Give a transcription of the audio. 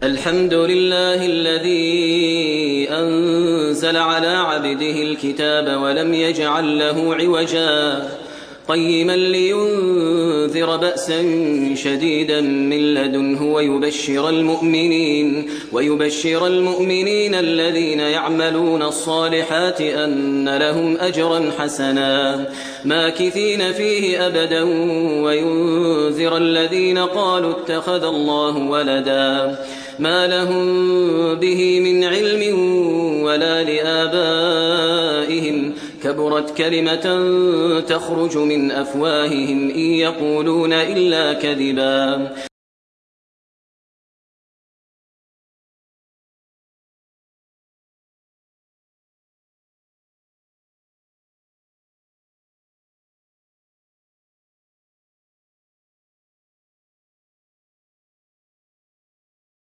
الحمد لله الذي أنزل على عبده الكتاب ولم يجعل له عوجا قيما لينذر بأسا شديدا من لدنه ويبشر المؤمنين الذين يعملون الصالحات أن لهم أجرا حسنا ماكثين فيه أبدا وينذر الذين قالوا اتخذ الله ولدا ما لهم به من علم ولا لآبائهم كبرت كلمة تخرج من أفواههم إن يقولون إلا كذبا